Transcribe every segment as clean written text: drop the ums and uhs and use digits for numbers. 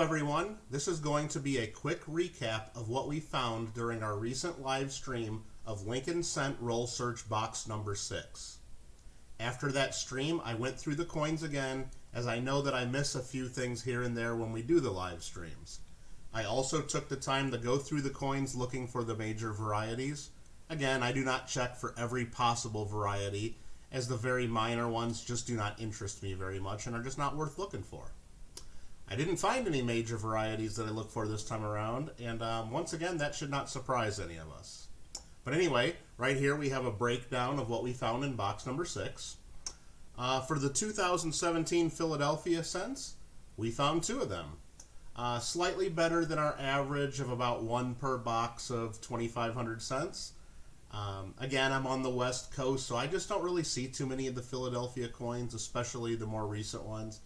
everyone, this is going to be a quick recap of what we found during our recent live stream of Lincoln Cent Roll Search box number 6. After that stream, I went through the coins again, as I know that I miss a few things here and there when we do the live streams. I also took the time to go through the coins looking for the major varieties. Again, I do not check for every possible variety, as the very minor ones just do not interest me very much and are just not worth looking for. I didn't find any major varieties that I looked for this time around, and once again, that should not surprise any of us. But anyway, right here we have a breakdown of what we found in box number 6. For the 2017 Philadelphia cents, we found 2 of them. Slightly better than our average of about 1 per box of 2,500 cents. Again, I'm on the West Coast, so I just don't really see too many of the Philadelphia coins, especially the more recent ones.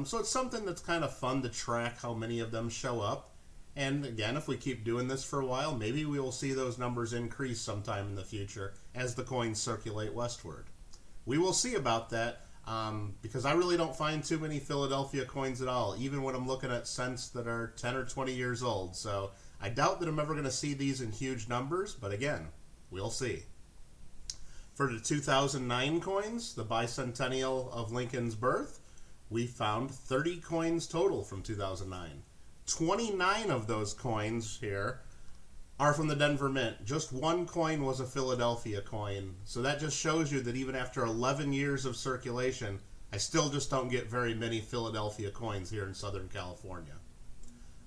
So it's something that's kind of fun to track how many of them show up. And again, if we keep doing this for a while, maybe we will see those numbers increase sometime in the future as the coins circulate westward. We will see about that because I really don't find too many Philadelphia coins at all, even when I'm looking at cents that are 10 or 20 years old. So I doubt that I'm ever going to see these in huge numbers, but again, we'll see. For the 2009 coins, the bicentennial of Lincoln's birth, we found 30 coins total from 2009. 29 of those coins here are from the Denver Mint. Just 1 coin was a Philadelphia coin. So that just shows you that even after 11 years of circulation, I still just don't get very many Philadelphia coins here in Southern California.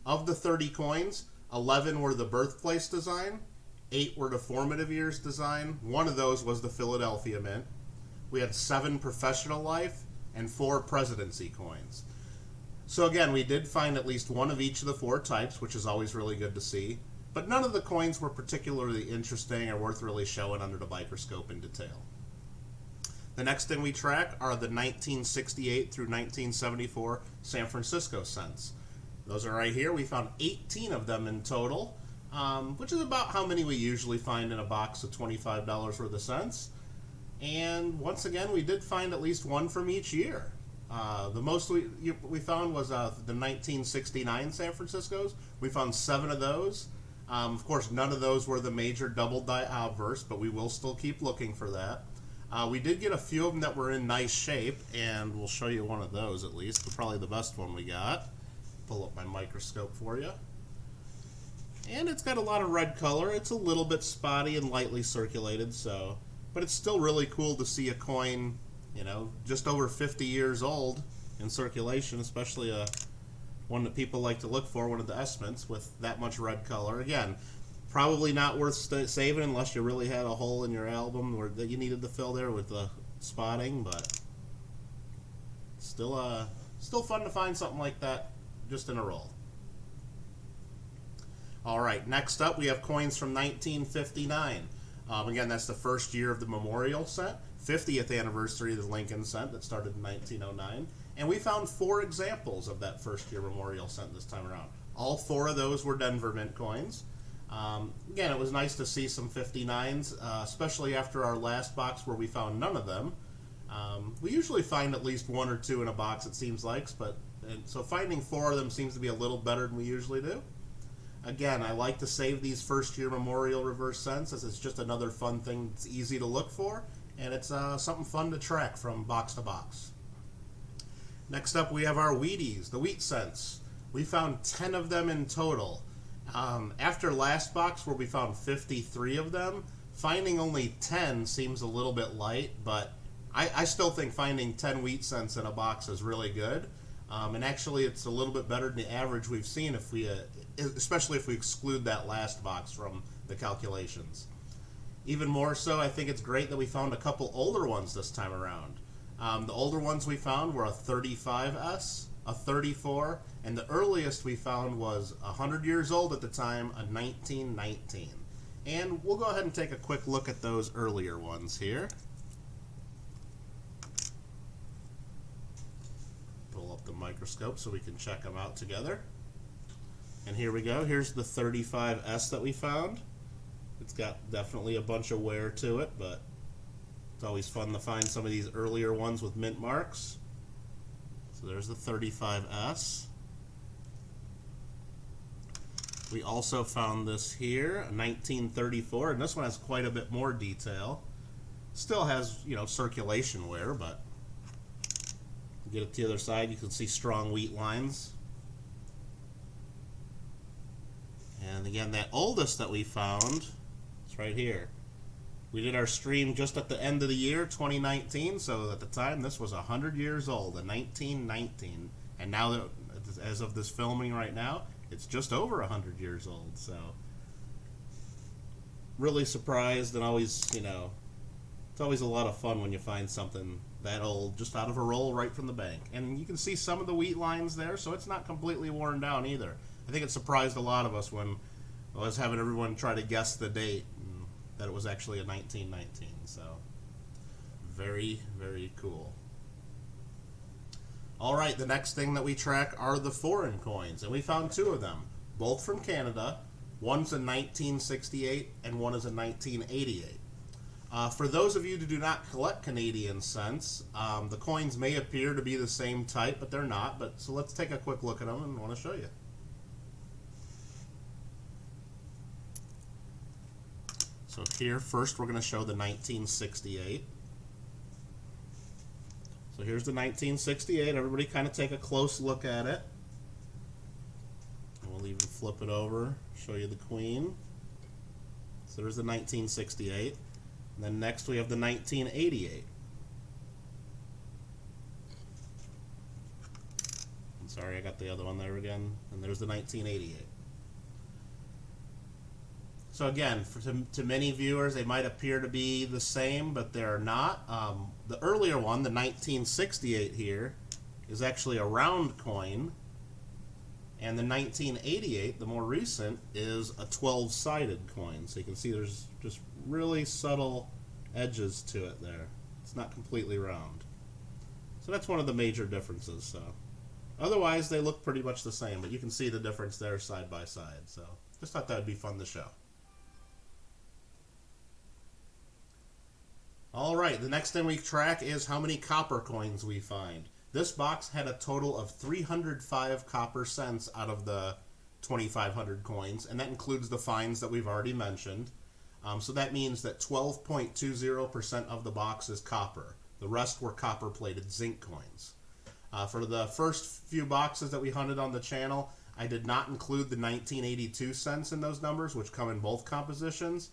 Of the 30 coins, 11 were the birthplace design, 8 were the formative years design. 1 of those was the Philadelphia Mint. We had 7 professional life and 4 presidency coins. So again, we did find at least 1 of each of the 4 types, which is always really good to see. But none of the coins were particularly interesting or worth really showing under the microscope in detail. The next thing we track are the 1968 through 1974 San Francisco cents. Those are right here. We found 18 of them in total, which is about how many we usually find in a box of $25 worth of cents. And once again, we did find at least 1 from each year. The most we found was the 1969 San Franciscos. We found 7 of those. Of course, none of those were the major double die obverse, but we will still keep looking for that. We did get a few of them that were in nice shape, and we'll show you one of those at least, but probably the best one we got. Pull up my microscope for you. And it's got a lot of red color. It's a little bit spotty and lightly circulated, but it's still really cool to see a coin, just over 50 years old in circulation, especially one that people like to look for, one of the S-mints with that much red color. Again, probably not worth saving unless you really had a hole in your album that you needed to fill there with the spotting, but still fun to find something like that just in a roll. Alright, next up we have coins from 1959. Again, that's the first year of the Memorial Cent, 50th anniversary of the Lincoln Cent that started in 1909. And we found 4 examples of that first year Memorial Cent this time around. All 4 of those were Denver Mint coins. Again, it was nice to see some 59s, especially after our last box where we found none of them. We usually find at least 1 or 2 in a box, it seems like, so finding 4 of them seems to be a little better than we usually do. Again, I like to save these first year Memorial reverse cents as it's just another fun thing that's easy to look for, and it's something fun to track from box to box. Next up we have our Wheaties, the wheat cents. We found 10 of them in total. After last box where we found 53 of them, finding only 10 seems a little bit light, but I still think finding 10 wheat cents in a box is really good. And actually it's a little bit better than the average we've seen, especially if we exclude that last box from the calculations. Even more so, I think it's great that we found a couple older ones this time around. The older ones we found were a 35S, a 34, and the earliest we found was 100 years old at the time, a 1919. And we'll go ahead and take a quick look at those earlier ones here. Pull up the microscope so we can check them out together. And here we go. Here's the 35S that we found. It's got definitely a bunch of wear to it, but it's always fun to find some of these earlier ones with mint marks. So there's the 35S. We also found this here, 1934, and this one has quite a bit more detail. Still has, you know, circulation wear, but get it to the other side, you can see strong wheat lines. And again, that oldest that we found is right here. We did our stream just at the end of the year, 2019, so at the time this was 100 years old, in 1919. And now, that, as of this filming right now, it's just over 100 years old, so really surprised, and always, you know, it's always a lot of fun when you find something that old just out of a roll right from the bank. And you can see some of the wheat lines there, so it's not completely worn down either. I think it surprised a lot of us when I was having everyone try to guess the date, and that it was actually a 1919, so very, very cool. Alright, the next thing that we track are the foreign coins, and we found two of them, both from Canada. One's in 1968 and one is in 1988. For those of you who do not collect Canadian cents, the coins may appear to be the same type, but they're not. So let's take a quick look at them, and I want to show you. So here, first we're going to show the 1968. So here's the 1968. Everybody kind of take a close look at it. And we'll even flip it over, show you the Queen. So there's the 1968. And then next we have the 1988. I'm sorry, I got the other one there again. And there's the 1988. So again, to many viewers, they might appear to be the same, but they're not. The earlier one, the 1968 here, is actually a round coin. And the 1988, the more recent, is a 12-sided coin. So you can see there's just really subtle edges to it there. It's not completely round. So that's one of the major differences. So otherwise, they look pretty much the same, but you can see the difference there side by side. So just thought that would be fun to show. Alright, the next thing we track is how many copper coins we find. This box had a total of 305 copper cents out of the 2,500 coins, and that includes the finds that we've already mentioned. So that means that 12.20% of the box is copper. The rest were copper-plated zinc coins. For the first few boxes that we hunted on the channel, I did not include the 1982 cents in those numbers, which come in both compositions.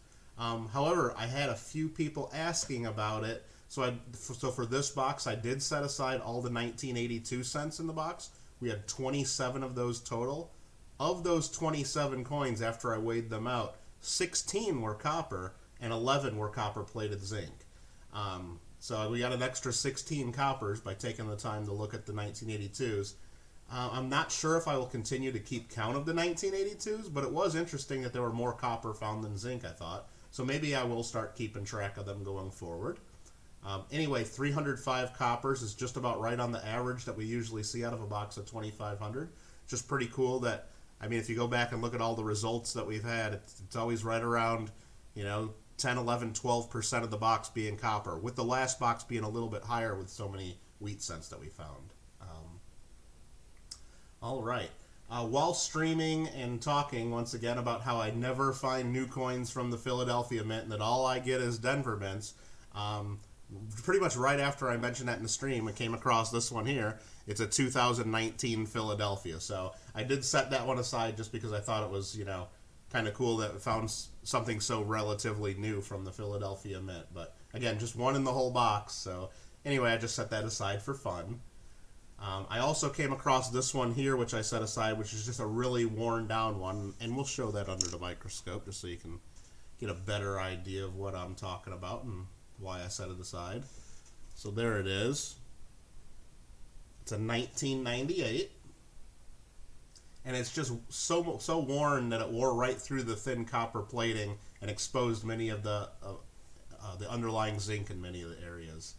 However, I had a few people asking about it, so for this box, I did set aside all the 1982 cents in the box. We had 27 of those total. Of those 27 coins, after I weighed them out, 16 were copper and 11 were copper-plated zinc. So we got an extra 16 coppers by taking the time to look at the 1982s. I'm not sure if I will continue to keep count of the 1982s, but it was interesting that there were more copper found than zinc, I thought. So maybe I will start keeping track of them going forward. Anyway, 305 coppers is just about right on the average that we usually see out of a box of 2,500. Just pretty cool that, I mean, if you go back and look at all the results that we've had, it's always right around, you know, 10, 11, 12% of the box being copper, with the last box being a little bit higher with so many wheat cents that we found. All right. While streaming and talking once again about how I never find new coins from the Philadelphia Mint and that all I get is Denver mints, pretty much right after I mentioned that in the stream, I came across this one here. It's a 2019 Philadelphia. So I did set that one aside just because I thought it was, you know, kind of cool that we found something so relatively new from the Philadelphia Mint. But again, just one in the whole box. So anyway, I just set that aside for fun. I also came across this one here, which I set aside, which is just a really worn down one, and we'll show that under the microscope just so you can get a better idea of what I'm talking about and why I set it aside. So there it is. It's a 1998, and it's just so worn that it wore right through the thin copper plating and exposed many of the underlying zinc in many of the areas.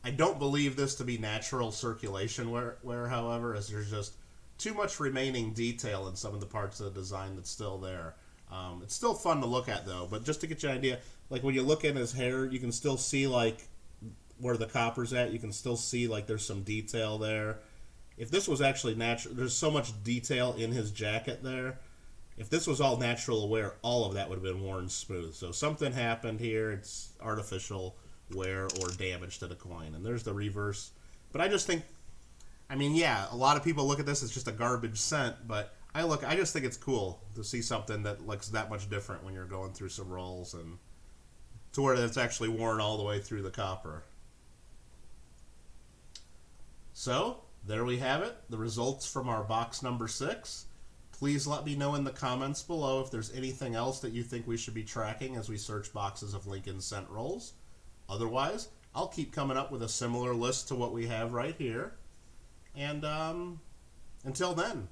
I don't believe this to be natural circulation wear, however, as there's just too much remaining detail in some of the parts of the design that's still there. It's still fun to look at, though, but just to get you an idea, like when you look at his hair, you can still see like where the copper's at. You can still see like there's some detail there. If this was actually natural, there's so much detail in his jacket there. If this was all natural wear, all of that would have been worn smooth. So something happened here. It's artificial wear or damage to the coin. And there's the reverse. But I just think, I mean, yeah, a lot of people look at this as just a garbage cent, but I just think it's cool to see something that looks that much different when you're going through some rolls, and to where it's actually worn all the way through the copper. So, there we have it, the results from our box number 6. Please let me know in the comments below if there's anything else that you think we should be tracking as we search boxes of Lincoln Cent rolls. Otherwise, I'll keep coming up with a similar list to what we have right here. And until then,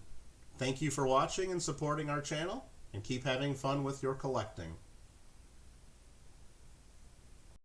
thank you for watching and supporting our channel, and keep having fun with your collecting.